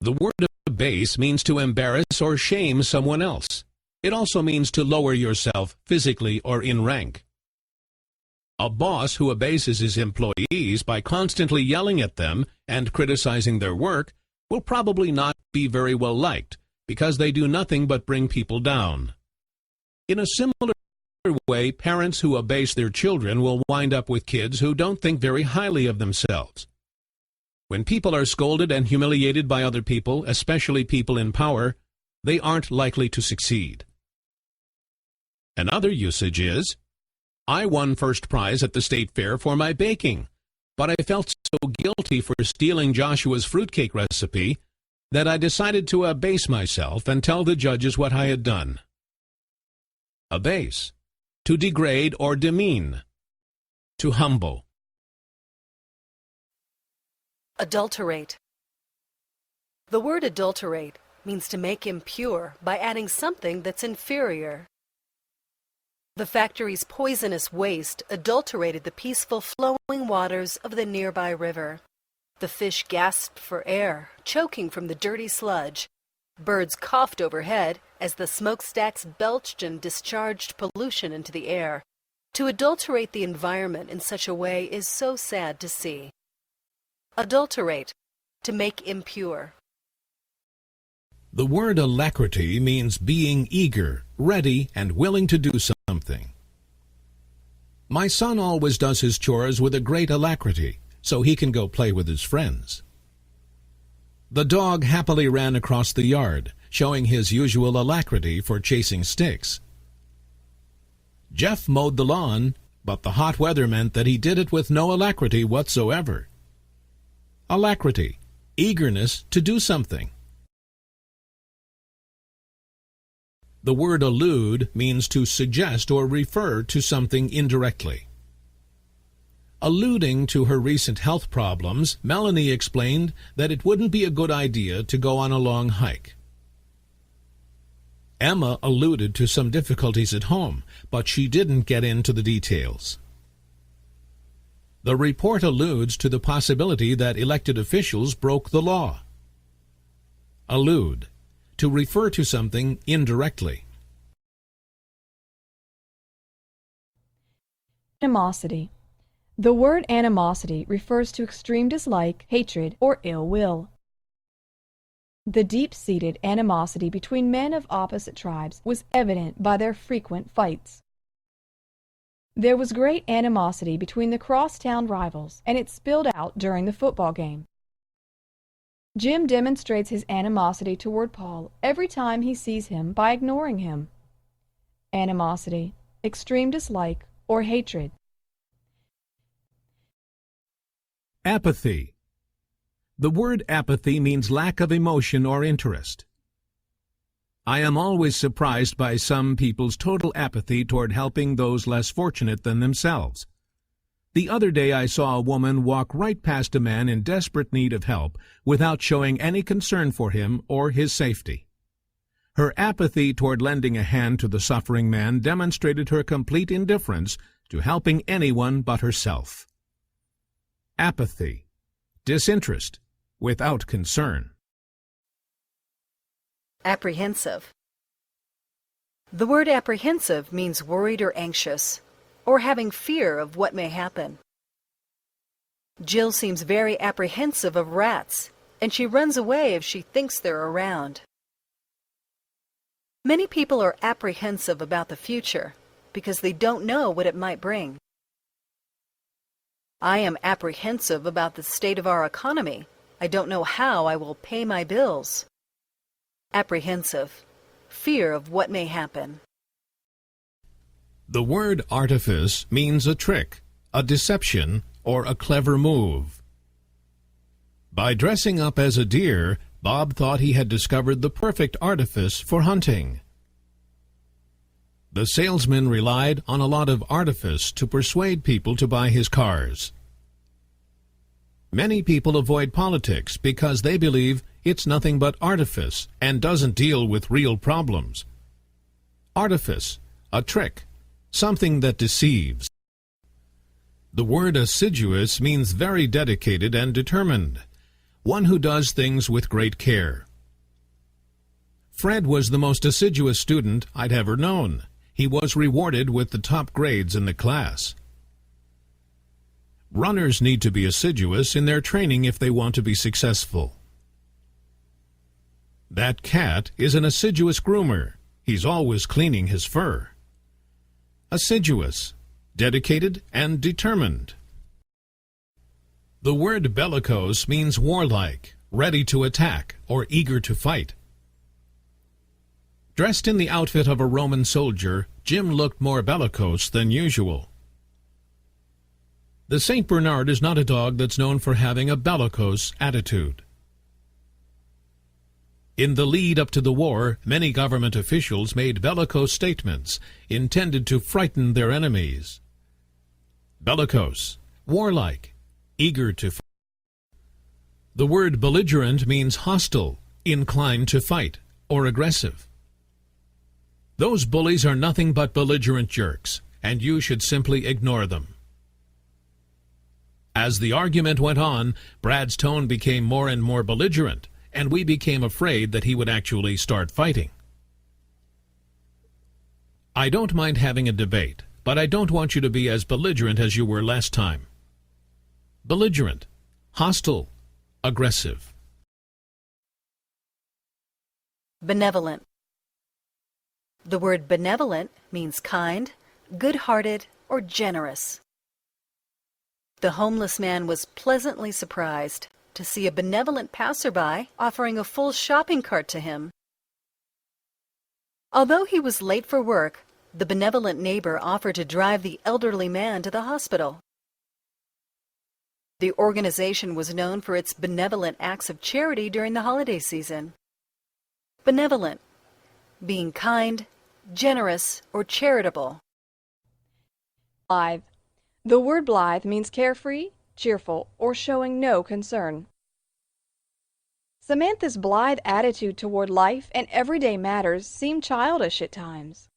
The word abase means to embarrass or shame someone else. It also means to lower yourself physically or in rank. A boss who abases his employees by constantly yelling at them and criticizing their work will probably not be very well liked because they do nothing but bring people down. In a similar way, parents who abase their children will wind up with kids who don't think very highly of themselves. When people are scolded and humiliated by other people, especially people in power, they aren't likely to succeed. Another usage is, I won first prize at the state fair for my baking, but I felt so guilty for stealing Joshua's fruitcake recipe that I decided to abase myself and tell the judges what I had done. Abase, to degrade or demean, to humble. Adulterate. The word adulterate means to make impure by adding something that's inferior. The factory's poisonous waste adulterated the peaceful flowing waters of the nearby river. The fish gasped for air, choking from the dirty sludge. Birds coughed overhead as the smokestacks belched and discharged pollution into the air. To adulterate the environment in such a way is so sad to see. Adulterate, to make impure. The word alacrity means being eager, ready, and willing to do something. My son always does his chores with a great alacrity, so he can go play with his friends. The dog happily ran across the yard, showing his usual alacrity for chasing sticks. Jeff mowed the lawn, but the hot weather meant that he did it with no alacrity whatsoever. Alacrity, eagerness to do something. The word allude means to suggest or refer to something indirectly. Alluding to her recent health problems, Melanie explained that it wouldn't be a good idea to go on a long hike. Emma alluded to some difficulties at home, but she didn't get into the details. The report alludes to the possibility that elected officials broke the law. Allude, to refer to something indirectly. Animosity. The word animosity refers to extreme dislike, hatred, or ill will. The deep-seated animosity between men of opposite tribes was evident by their frequent fights. There was great animosity between the crosstown rivals, and it spilled out during the football game. Jim demonstrates his animosity toward Paul every time he sees him by ignoring him. Animosity, extreme dislike, or hatred. Apathy. The word apathy means lack of emotion or interest. I am always surprised by some people's total apathy toward helping those less fortunate than themselves. The other day I saw a woman walk right past a man in desperate need of help without showing any concern for him or his safety. Her apathy toward lending a hand to the suffering man demonstrated her complete indifference to helping anyone but herself. Apathy, disinterest, without concern. Apprehensive. The word apprehensive means worried or anxious, or having fear of what may happen. Jill seems very apprehensive of rats, and she runs away if she thinks they're around. Many people are apprehensive about the future because they don't know what it might bring. I am apprehensive about the state of our economy. I don't know how I will pay my bills. Apprehensive, fear of what may happen. The word artifice means a trick, a deception, or a clever move. By dressing up as a deer, Bob thought he had discovered the perfect artifice for hunting. The salesman relied on a lot of artifice to persuade people to buy his cars. Many people avoid politics because they believe it's nothing but artifice and doesn't deal with real problems. Artifice, a trick, something that deceives. The word assiduous means very dedicated and determined. one who does things with great care. Fred was the most assiduous student I'd ever known. He was rewarded with the top grades in the class. Runners need to be assiduous in their training if they want to be successful. That cat is an assiduous groomer. He's always cleaning his fur. Assiduous, dedicated, and determined. The word bellicose means warlike, ready to attack, or eager to fight. Dressed in the outfit of a Roman soldier, Jim looked more bellicose than usual. The St. Bernard is not a dog that's known for having a bellicose attitude. In the lead up to the war, many government officials made bellicose statements intended to frighten their enemies. Bellicose, warlike, eager to fight. The word belligerent means hostile, inclined to fight, or aggressive. Those bullies are nothing but belligerent jerks, and you should simply ignore them. As the argument went on, Brad's tone became more and more belligerent, and we became afraid that he would actually start fighting. I don't mind having a debate, but I don't want you to be as belligerent as you were last time. Belligerent, hostile, aggressive. Benevolent. The word benevolent means kind, good-hearted, or generous. The homeless man was pleasantly surprised to see a benevolent passerby offering a full shopping cart to him. Although he was late for work, the benevolent neighbor offered to drive the elderly man to the hospital. The organization was known for its benevolent acts of charity during the holiday season. Benevolent, being kind, generous, or charitable. Blithe. The word blithe means carefree, cheerful, or showing no concern. Samantha's blithe attitude toward life and everyday matters seemed childish at times.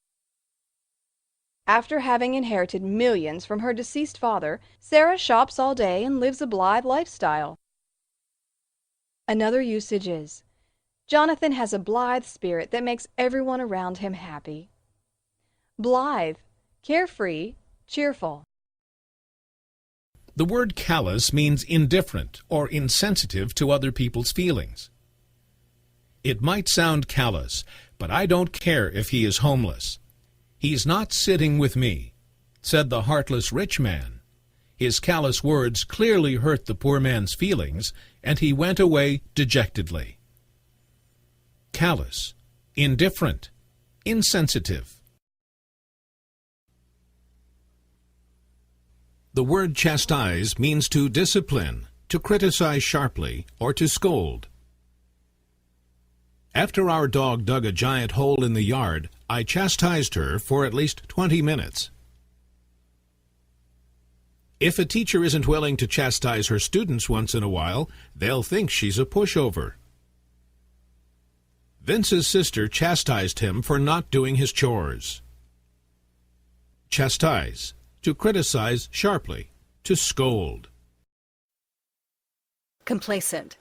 After having inherited millions from her deceased father, Sarah shops all day and lives a blithe lifestyle. Another usage is, Jonathan has a blithe spirit that makes everyone around him happy. Blithe, carefree, cheerful. The word callous means indifferent or insensitive to other people's feelings. It might sound callous, but I don't care if he is homeless. He's not sitting with me, said the heartless rich man. His callous words clearly hurt the poor man's feelings, and he went away dejectedly. Callous, indifferent, insensitive. The word chastise means to discipline, to criticize sharply, or to scold. After our dog dug a giant hole in the yard, I chastised her for at least 20 minutes. If a teacher isn't willing to chastise her students once in a while, they'll think she's a pushover. Vince's sister chastised him for not doing his chores. Chastise, to criticize sharply, to scold. Complacent.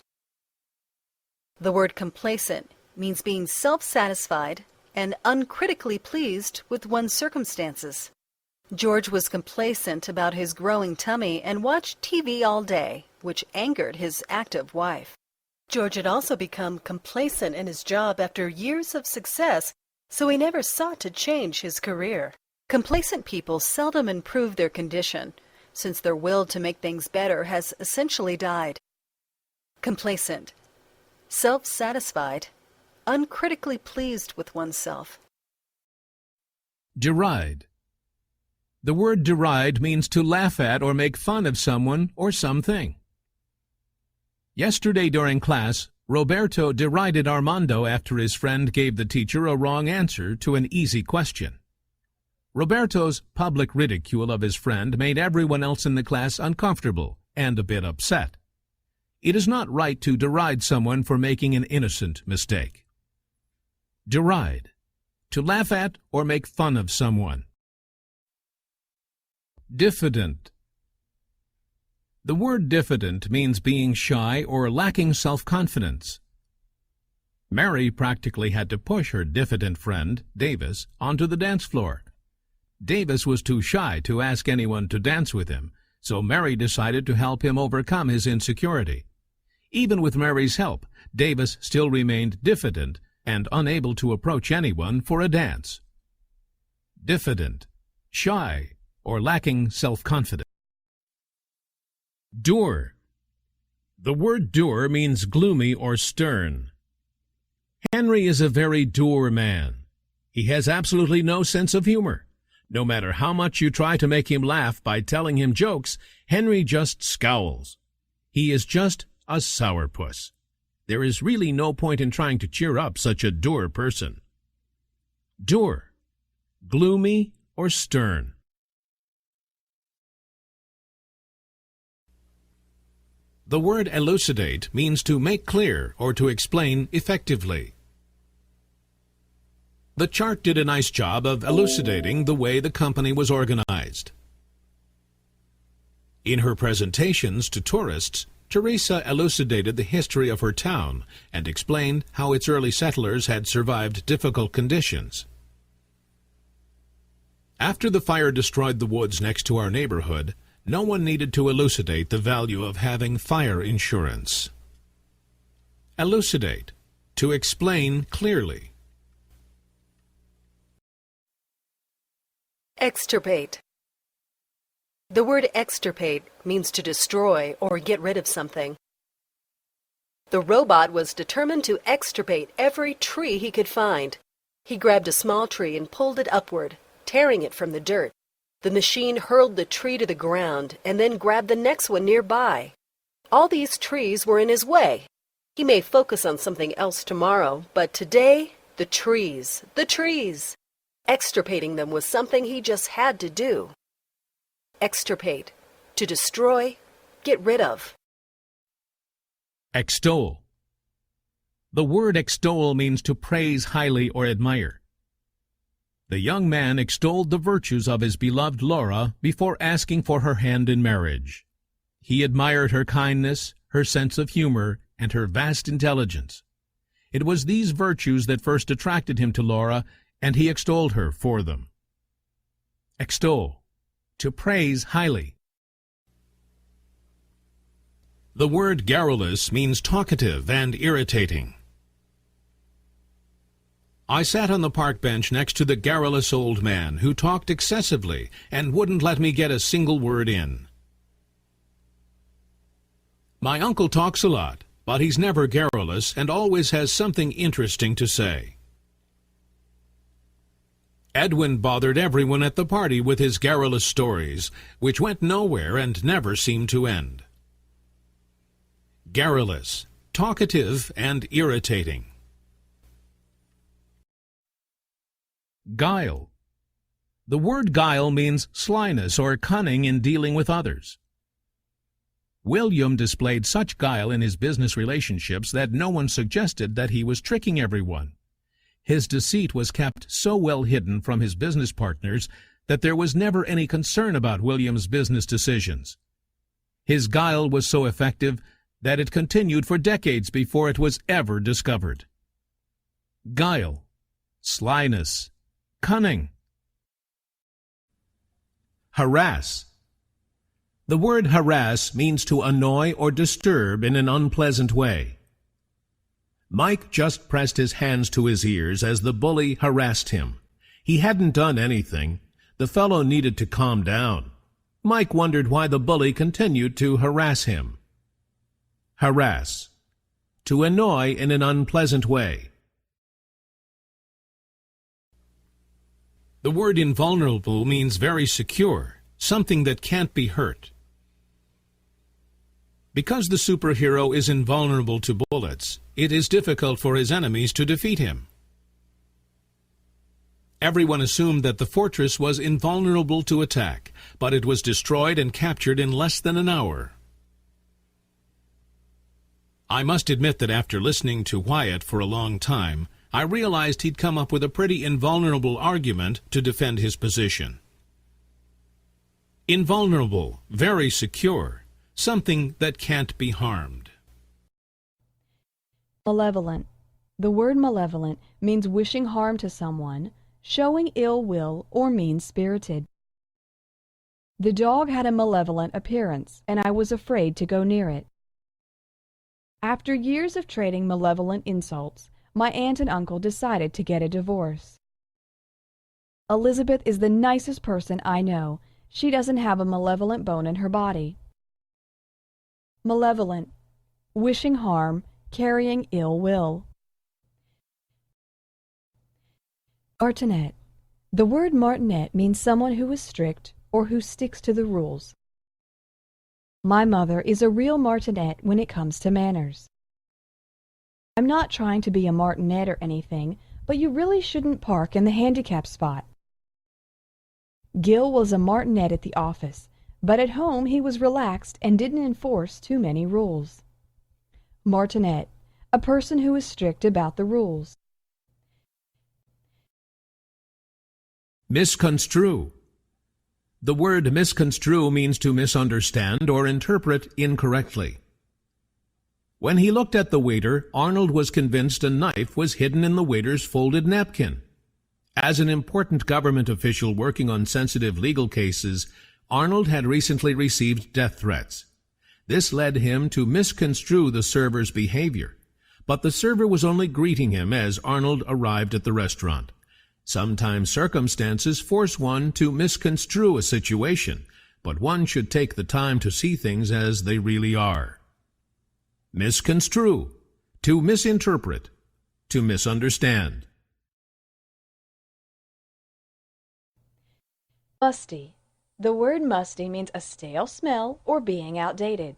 The word complacent means being self-satisfied and uncritically pleased with one's circumstances. George was complacent about his growing tummy and watched TV all day, which angered his active wife. George had also become complacent in his job after years of success, so he never sought to change his career. Complacent people seldom improve their condition, since their will to make things better has essentially died. Complacent, self-satisfied, uncritically pleased with oneself. Deride. The word deride means to laugh at or make fun of someone or something. Yesterday during class, Roberto derided Armando after his friend gave the teacher a wrong answer to an easy question. Roberto's public ridicule of his friend made everyone else in the class uncomfortable and a bit upset. It is not right to deride someone for making an innocent mistake. Deride, to laugh at or make fun of someone. Diffident. The word diffident means being shy or lacking self-confidence. Mary practically had to push her diffident friend, Davis, onto the dance floor. Davis was too shy to ask anyone to dance with him, so Mary decided to help him overcome his insecurity. Even with Mary's help, Davis still remained diffident and unable to approach anyone for a dance. Diffident, shy, or lacking self-confidence. Dour. The word dour means gloomy or stern. Henry is a very dour man. He has absolutely no sense of humor. No matter how much you try to make him laugh by telling him jokes, Henry just scowls. He is just a sourpuss. There is really no point in trying to cheer up such a dour person. Dour, gloomy or stern. The word elucidate means to make clear or to explain effectively. The chart did a nice job of elucidating the way the company was organized. In her presentations to tourists, Teresa elucidated the history of her town and explained how its early settlers had survived difficult conditions. After the fire destroyed the woods next to our neighborhood, no one needed to elucidate the value of having fire insurance. Elucidate, to explain clearly. Extirpate. The word extirpate means to destroy or get rid of something. The robot was determined to extirpate every tree he could find. He grabbed a small tree and pulled it upward, tearing it from the dirt. The machine hurled the tree to the ground and then grabbed the next one nearby. All these trees were in his way. He may focus on something else tomorrow, but today, the trees. Extirpating them was something he just had to do. Extirpate, to destroy, get rid of. Extol. The word extol means to praise highly or admire. The young man extolled the virtues of his beloved Laura before asking for her hand in marriage. He admired her kindness, her sense of humor, and her vast intelligence. It was these virtues that first attracted him to Laura, and he extolled her for them. Extol, to praise highly. The word garrulous means talkative and irritating. I sat on the park bench next to the garrulous old man who talked excessively and wouldn't let me get a single word in. My uncle talks a lot, but he's never garrulous and always has something interesting to say. Edwin bothered everyone at the party with his garrulous stories, which went nowhere and never seemed to end. Garrulous, talkative and irritating. Guile. The word guile means slyness or cunning in dealing with others. William displayed such guile in his business relationships that no one suggested that he was tricking everyone. His deceit was kept so well hidden from his business partners that there was never any concern about William's business decisions. His guile was so effective that it continued for decades before it was ever discovered. Guile, slyness, cunning. Harass. The word harass means to annoy or disturb in an unpleasant way. Mike just pressed his hands to his ears as the bully harassed him. He hadn't done anything. The fellow needed to calm down. Mike wondered why the bully continued to harass him. Harass. To annoy in an unpleasant way. The word invulnerable means very secure, something that can't be hurt. Because the superhero is invulnerable to bullets, it is difficult for his enemies to defeat him. Everyone assumed that the fortress was invulnerable to attack, but it was destroyed and captured in less than an hour. I must admit that after listening to Wyatt for a long time, I realized he'd come up with a pretty invulnerable argument to defend his position. Invulnerable, very secure, something that can't be harmed. Malevolent. The word malevolent means wishing harm to someone, showing ill will, or mean-spirited. The dog had a malevolent appearance, and I was afraid to go near it. After years of trading malevolent insults, my aunt and uncle decided to get a divorce. Elizabeth is the nicest person I know. She doesn't have a malevolent bone in her body. Malevolent. Wishing harm, carrying ill will. Martinet. The word martinet means someone who is strict or who sticks to the rules. My mother is a real martinet when it comes to manners. I'm not trying to be a martinet or anything, but you really shouldn't park in the handicap spot. Gil was a martinet at the office, but at home he was relaxed and didn't enforce too many rules. Martinet. A person who is strict about the rules. Misconstrue. The word misconstrue means to misunderstand or interpret incorrectly. When he looked at the waiter, Arnold was convinced a knife was hidden in the waiter's folded napkin. As an important government official working on sensitive legal cases, Arnold had recently received death threats. This led him to misconstrue the server's behavior, but the server was only greeting him as Arnold arrived at the restaurant. Sometimes circumstances force one to misconstrue a situation, but one should take the time to see things as they really are. Misconstrue. To misinterpret. To misunderstand. Musty. The word musty means a stale smell or being outdated.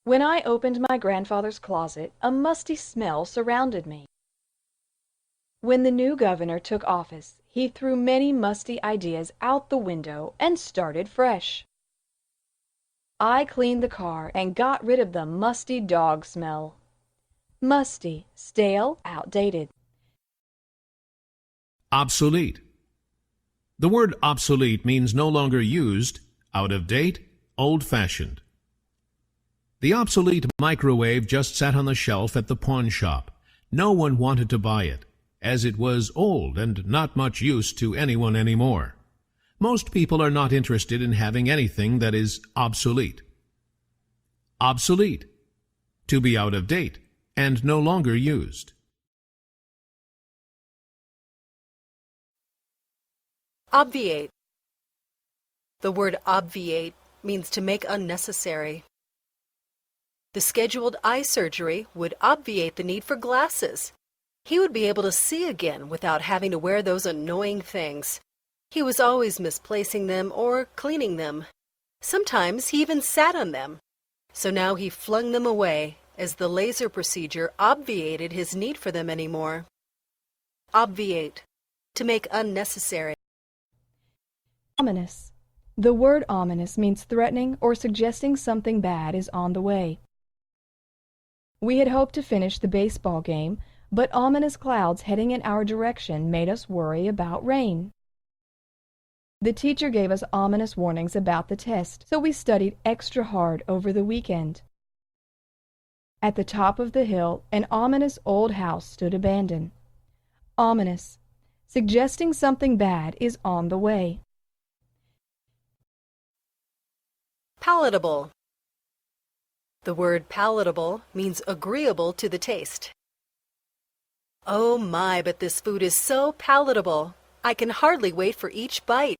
When I opened my grandfather's closet, a musty smell surrounded me. When the new governor took office, he threw many musty ideas out the window and started fresh. I cleaned the car and got rid of the musty dog smell. Musty, stale, outdated. Obsolete. The word obsolete means no longer used, out of date, old-fashioned. The obsolete microwave just sat on the shelf at the pawn shop. No one wanted to buy it, as it was old and not much use to anyone anymore. Most people are not interested in having anything that is obsolete. Obsolete. To be out of date and no longer used. Obviate. The word obviate means to make unnecessary. The scheduled eye surgery would obviate the need for glasses. He would be able to see again without having to wear those annoying things. He was always misplacing them or cleaning them. Sometimes he even sat on them. So now he flung them away as the laser procedure obviated his need for them anymore. Obviate. To make unnecessary. Ominous. The word ominous means threatening or suggesting something bad is on the way. We had hoped to finish the baseball game, but ominous clouds heading in our direction made us worry about rain. The teacher gave us ominous warnings about the test, so we studied extra hard over the weekend. At the top of the hill, an ominous old house stood abandoned. Ominous. Suggesting something bad is on the way. Palatable. The word palatable means agreeable to the taste. Oh my, but this food is so palatable. I can hardly wait for each bite.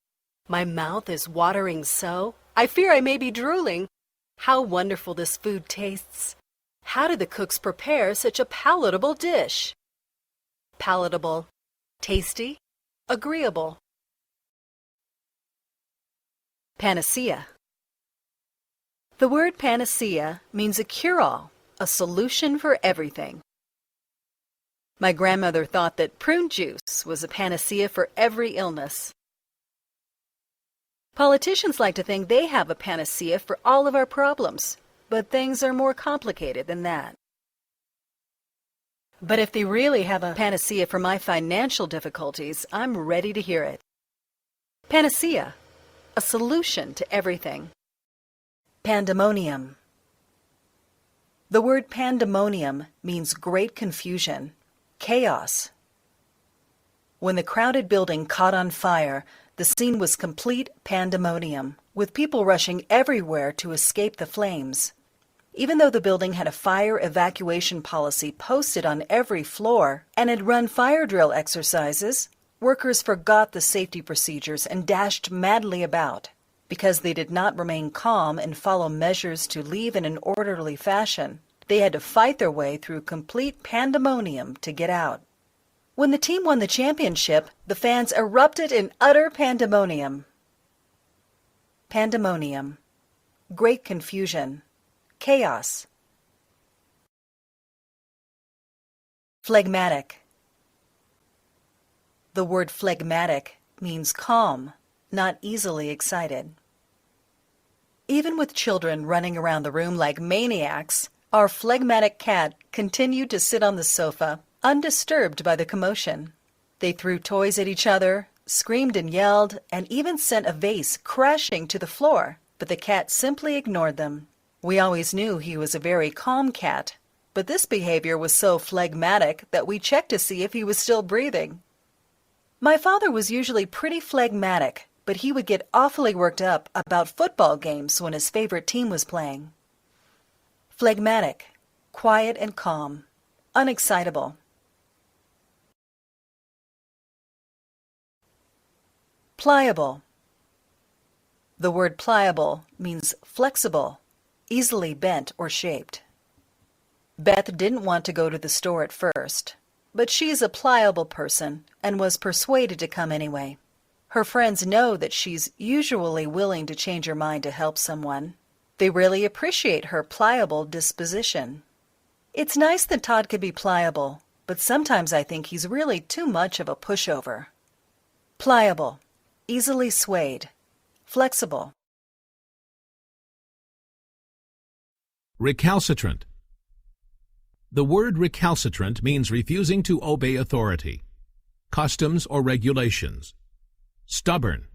My mouth is watering so. I fear I may be drooling. How wonderful this food tastes. How did the cooks prepare such a palatable dish? Palatable. Tasty. Agreeable. Panacea. The word panacea means a cure-all, a solution for everything. My grandmother thought that prune juice was a panacea for every illness. Politicians like to think they have a panacea for all of our problems, but things are more complicated than that. But if they really have a panacea for my financial difficulties, I'm ready to hear it. Panacea, a solution to everything. Pandemonium. The word pandemonium means great confusion, chaos. When the crowded building caught on fire, the scene was complete pandemonium, with people rushing everywhere to escape the flames. Even though the building had a fire evacuation policy posted on every floor and had run fire drill exercises, workers forgot the safety procedures and dashed madly about. Because they did not remain calm and follow measures to leave in an orderly fashion, they had to fight their way through complete pandemonium to get out. When the team won the championship, the fans erupted in utter pandemonium. Pandemonium. Great confusion. Chaos. Phlegmatic. The word phlegmatic means calm, not easily excited. Even with children running around the room like maniacs, our phlegmatic cat continued to sit on the sofa, undisturbed by the commotion. They threw toys at each other, screamed and yelled, and even sent a vase crashing to the floor, but the cat simply ignored them. We always knew he was a very calm cat, but this behavior was so phlegmatic that we checked to see if he was still breathing. My father was usually pretty phlegmatic, but he would get awfully worked up about football games when his favorite team was playing. Phlegmatic, quiet and calm, unexcitable. Pliable. The word pliable means flexible, easily bent or shaped. Beth didn't want to go to the store at first, but she's a pliable person and was persuaded to come anyway. Her friends know that she's usually willing to change her mind to help someone. They really appreciate her pliable disposition. It's nice that Todd could be pliable, but sometimes I think he's really too much of a pushover. Pliable, easily swayed, flexible. Recalcitrant. The word recalcitrant means refusing to obey authority, customs or regulations. Stubborn.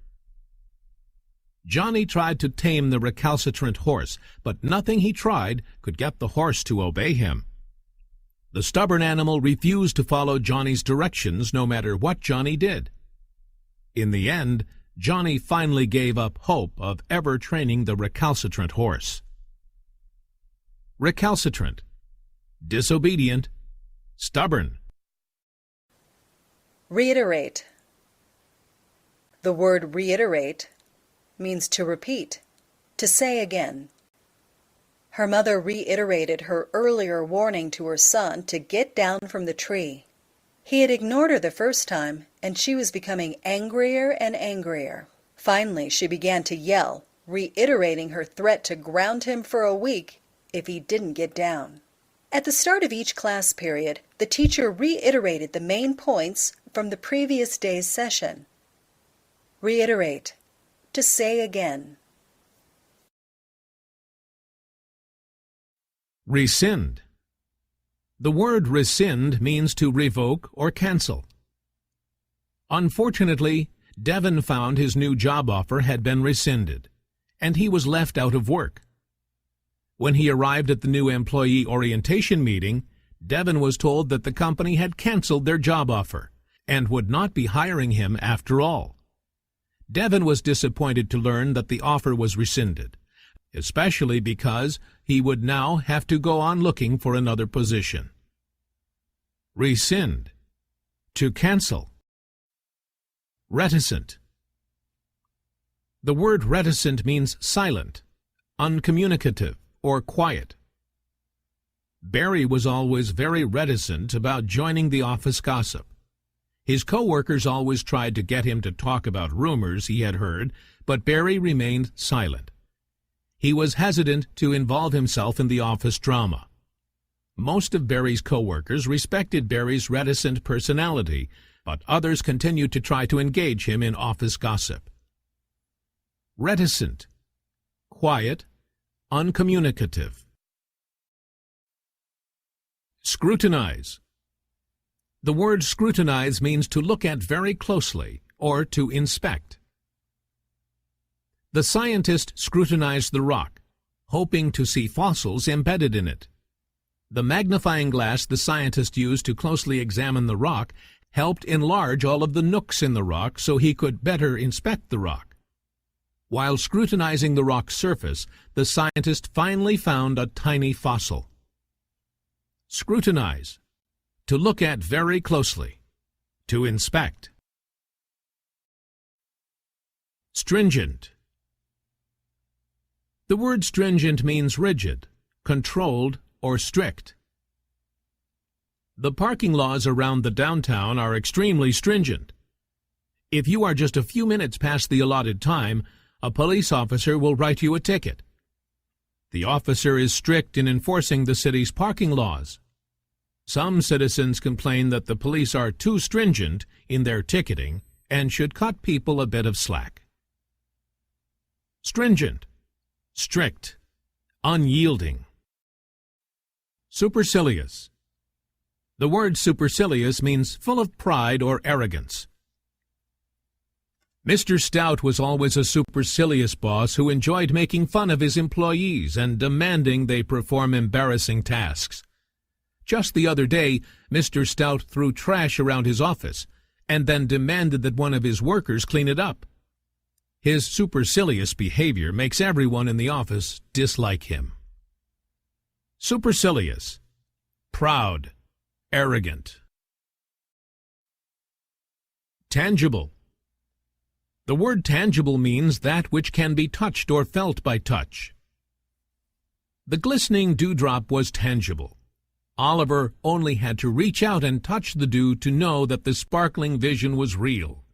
Johnny tried to tame the recalcitrant horse, but nothing he tried could get the horse to obey him. The stubborn animal refused to follow Johnny's directions no matter what Johnny did. In the end, Johnny finally gave up hope of ever training the recalcitrant horse. Recalcitrant. Disobedient. Stubborn. Reiterate. The word reiterate means to repeat, to say again. Her mother reiterated her earlier warning to her son to get down from the tree. He had ignored her the first time, and she was becoming angrier and angrier. Finally, she began to yell, reiterating her threat to ground him for a week if he didn't get down. At the start of each class period, the teacher reiterated the main points from the previous day's session. Reiterate. To say again. Rescind. The word rescind means to revoke or cancel. Unfortunately, Devin found his new job offer had been rescinded, and he was left out of work. When he arrived at the new employee orientation meeting, Devin was told that the company had canceled their job offer and would not be hiring him after all. Devin was disappointed to learn that the offer was rescinded, especially because he would now have to go on looking for another position. Rescind. To cancel. Reticent. The word reticent means silent, uncommunicative, or quiet. Barry was always very reticent about joining the office gossip. His co-workers always tried to get him to talk about rumors he had heard, but Barry remained silent. He was hesitant to involve himself in the office drama. Most of Barry's co-workers respected Barry's reticent personality, but others continued to try to engage him in office gossip. Reticent. Quiet, uncommunicative. Scrutinize. The word scrutinize means to look at very closely or to inspect. The scientist scrutinized the rock. hoping to see fossils embedded in it. The magnifying glass the scientist used to closely examine the rock helped enlarge all of the nooks in the rock so he could better inspect the rock. While scrutinizing the rock's surface, the scientist finally found a tiny fossil. Scrutinize. To look at very closely. To inspect. Stringent. The word stringent means rigid, controlled, or strict. The parking laws around the downtown are extremely stringent. If you are just a few minutes past the allotted time, a police officer will write you a ticket. The officer is strict in enforcing the city's parking laws. Some citizens complain that the police are too stringent in their ticketing and should cut people a bit of slack. Stringent, strict, unyielding. Supercilious. The word supercilious means full of pride or arrogance. Mr. Stout was always a supercilious boss who enjoyed making fun of his employees and demanding they perform embarrassing tasks. Just the other day, Mr. Stout threw trash around his office and then demanded that one of his workers clean it up. His supercilious behavior makes everyone in the office dislike him. Supercilious, proud, arrogant. Tangible. The word tangible means that which can be touched or felt by touch. The glistening dewdrop was tangible. Oliver only had to reach out and touch the dew to know that the sparkling vision was real.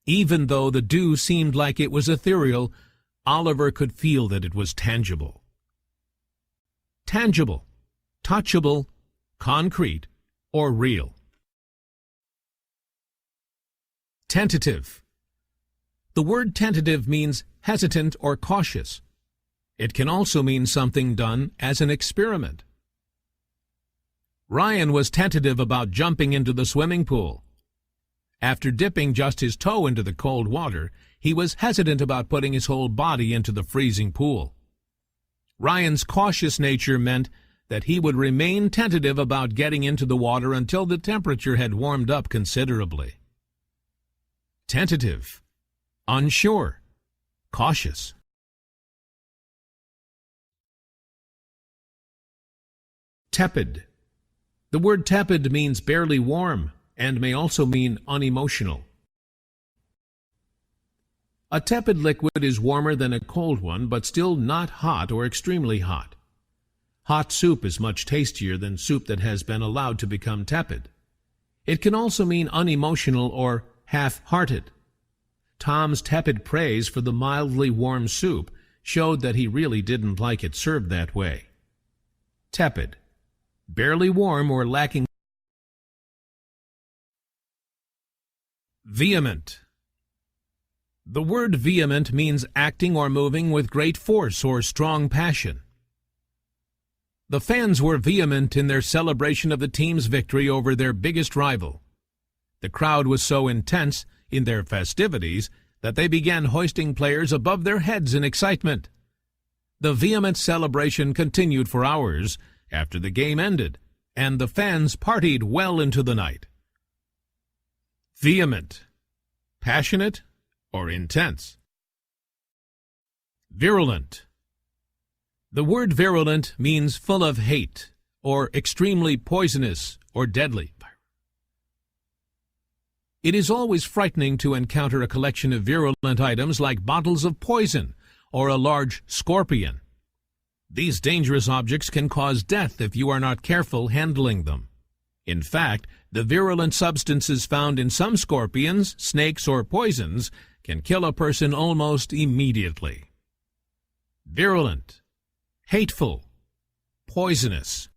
Even though the dew seemed like it was ethereal, Oliver could feel that it was tangible. Tangible, touchable, concrete, or real. Tentative. The word tentative means hesitant or cautious. It can also mean something done as an experiment. Ryan was tentative about jumping into the swimming pool. After dipping just his toe into the cold water, he was hesitant about putting his whole body into the freezing pool. Ryan's cautious nature meant that he would remain tentative about getting into the water until the temperature had warmed up considerably. Tentative, unsure, cautious. Tepid. The word tepid means barely warm and may also mean unemotional. A tepid liquid is warmer than a cold one, but still not hot or extremely hot. Hot soup is much tastier than soup that has been allowed to become tepid. It can also mean unemotional or half-hearted. Tom's tepid praise for the mildly warm soup showed that he really didn't like it served that way. Tepid, barely warm or lacking. Vehement. The word vehement means acting or moving with great force or strong passion. The fans were vehement in their celebration of the team's victory over their biggest rival. The crowd was so intense in their festivities that they began hoisting players above their heads in excitement. The vehement celebration continued for hours after the game ended, and the fans partied well into the night. Vehement, passionate, or intense. Virulent. The word virulent means full of hate, or extremely poisonous or deadly. It is always frightening to encounter a collection of virulent items like bottles of poison or a large scorpion. These dangerous objects can cause death if you are not careful handling them. In fact, the virulent substances found in some scorpions, snakes, or poisons can kill a person almost immediately. Virulent, hateful, poisonous.